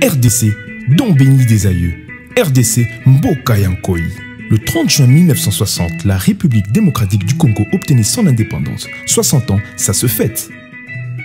RDC, don béni des aïeux. RDC, Mboka Yankoi. Le 30 juin 1960, la République démocratique du Congo obtenait son indépendance. 60 ans, ça se fête.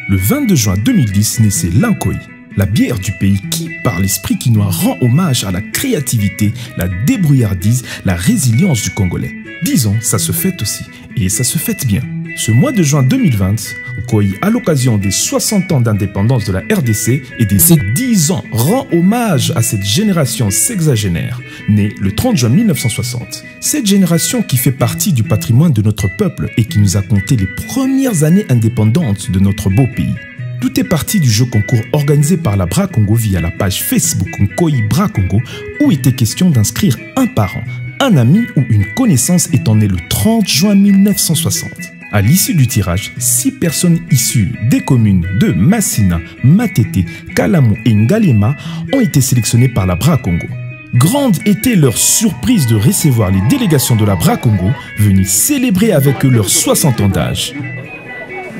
Le 22 juin 2010 naissait l'Ankoi, la bière du pays qui, par l'esprit quinois, rend hommage à la créativité, la débrouillardise, la résilience du Congolais. 10 ans, ça se fête aussi. Et ça se fête bien. Ce mois de juin 2020, Nkoi, à l'occasion des 60 ans d'indépendance de la RDC et des 10 ans, rend hommage à cette génération sexagénaire, née le 30 juin 1960. Cette génération qui fait partie du patrimoine de notre peuple et qui nous a conté les premières années indépendantes de notre beau pays. Tout est parti du jeu concours organisé par la Bra Congo via la page Facebook Nkoi Bra Congo, où était question d'inscrire un parent, un ami ou une connaissance étant né le 30 juin 1960. À l'issue du tirage, 6 personnes issues des communes de Massina, Matete, Kalamu et Ngalema ont été sélectionnées par la Bra Congo. Grande était leur surprise de recevoir les délégations de la Bra Congo venues célébrer avec eux leurs 60 ans d'âge.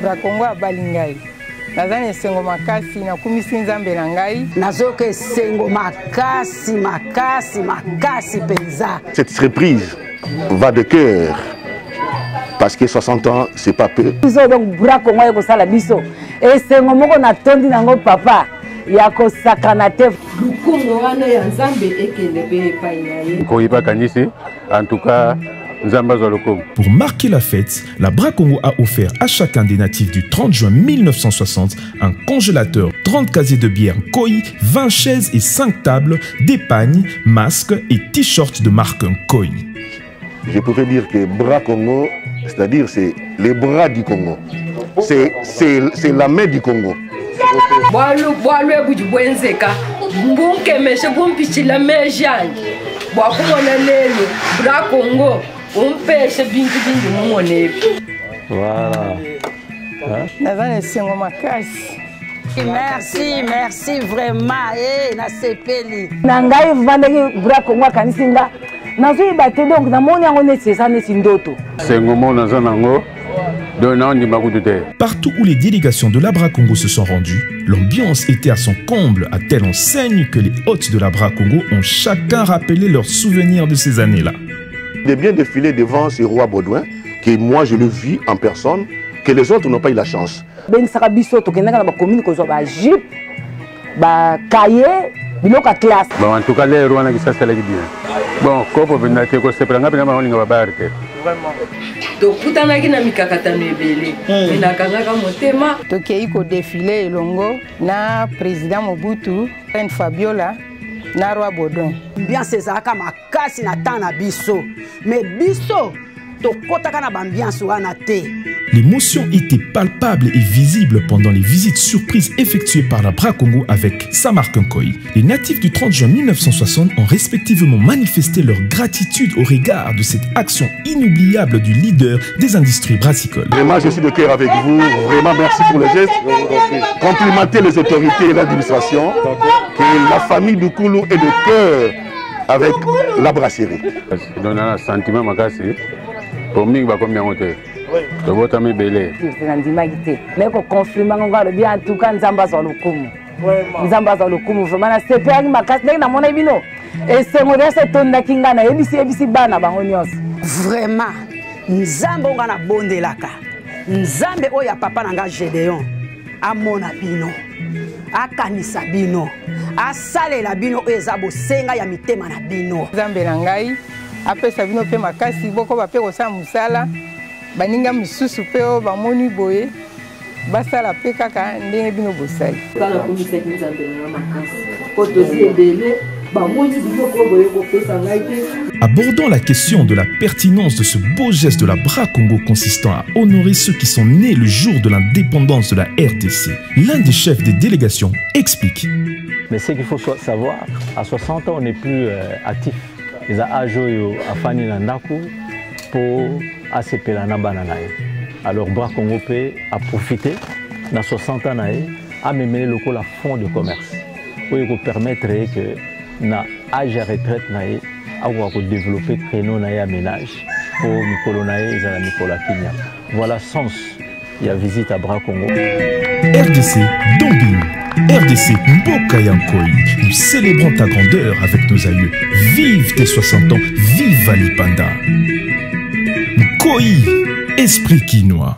Bra Congo a balingai. Nazane sengo makasi na kumisi nzambe na ngai. Nazoke sengo makasi penza. Cette surprise va de cœur. Parce que 60 ans, c'est pas peu. Donc Bra Congo eko sala biso. Et sengo moko na tondi nango papa. Yako sakanate. Lukungo wana ya nzambe ekelebe pa inaye. Koyiba kanisi. En tout cas, pour marquer la fête, la Bra Congo a offert à chacun des natifs du 30 juin 1960 un congélateur, 30 casiers de bière Nkoi, 20 chaises et 5 tables, des pagnes, masques et t-shirts de marque Nkoi. Je pouvais dire que Bra Congo, c'est-à-dire c'est les bras du Congo. C'est la main du Congo. Voilà. Merci vraiment. Eh, na sepeli. Nangai vandeki Bra Congo kanisinga. Nazui baté donc na moni yango neti ça neti ndoto. Sengomo na zanango. Partout où les délégations de la Bra Congo se sont rendues, l'ambiance était à son comble, à telle enseigne que les hôtes de la Bra Congo ont chacun rappelé leurs souvenirs de ces années-là. De bien défiler devant ce roi Baudouin, que moi je le vis en personne, que les autres n'ont pas eu la chance. Ben Sarabiso, tu connais la commune que ça va jeep, ba cahier, biloka classe. Bon, en tout cas les rois qui ça c'est bien. Bon, comment venir te constater nga bien on va barrer. Vraiment. Donc kutanaki na mikakatano ebele. Na kangaka motema. Tokei ko défiler elongo na président Mobutu, Reine Fabiola. Na roi Baudouin. Ambiance ezalaka makasi na temps na biso. Mais biso tokotaka na ambiance wana te. L'émotion était palpable et visible pendant les visites surprises effectuées par la Bra Congo avec sa marque Nkoi. Les natifs du 30 juin 1960 ont respectivement manifesté leur gratitude au regard de cette action inoubliable du leader des industries brassicoles. Vraiment, je suis de cœur avec vous. Vraiment, merci pour le geste. Complimentez les autorités et l'administration. Que la famille du Koulou est de cœur avec la brasserie. On a un sentiment makasi. Pour moi, il va combien monter? Le vote est belé. Mais pour confirmer, on va bien en tout cas Nzamba sur le coup. Nzamba sur le coup. Vraiment, c'est pas une makasi. N'a mon ebino. Et c'est mon reste ton kinga na ebisi bana bangonios. Vraiment, Nzamba on a bondé la ka. Nzambe oya papa nanga Gédéon. A mon abino. A kanisa bino. A sale la bino ezabo senga ya mitema na bino. Nzambe nangai. Après ça vino pe makasi boko ba pe ko sa musala. Baninga misusu pe o bamoni boye basala pe kaka ndenge bino bosali kala komisa kinzambe na makasi kotosi ebele bamoni biloko boye ko pesa ngai te. Abordons la question de la pertinence de ce beau geste de la Bra Congo consistant à honorer ceux qui sont nés le jour de l'indépendance de la RDC. L'un des chefs des délégations explique. Mais ce qu'il faut savoir, à 60 ans on n'est plus actif. Les ajoyo afani nandaku pour asepela na bananae. Alors Bra Congo a profité dans 60 ans à mener le fonds de commerce pour permettre que na âge à retraite nae à développer créneau nae à ménage pour Mikolo nae et à Nicolas Kinya. Voilà sens il y a visite à Bra Congo. RDC Dombini. RDC Mboka Yankoi, nous célébrons ta grandeur avec nos aïeux. Vive tes 60 ans, vive Ali Panda. Nkoi, esprit quinois.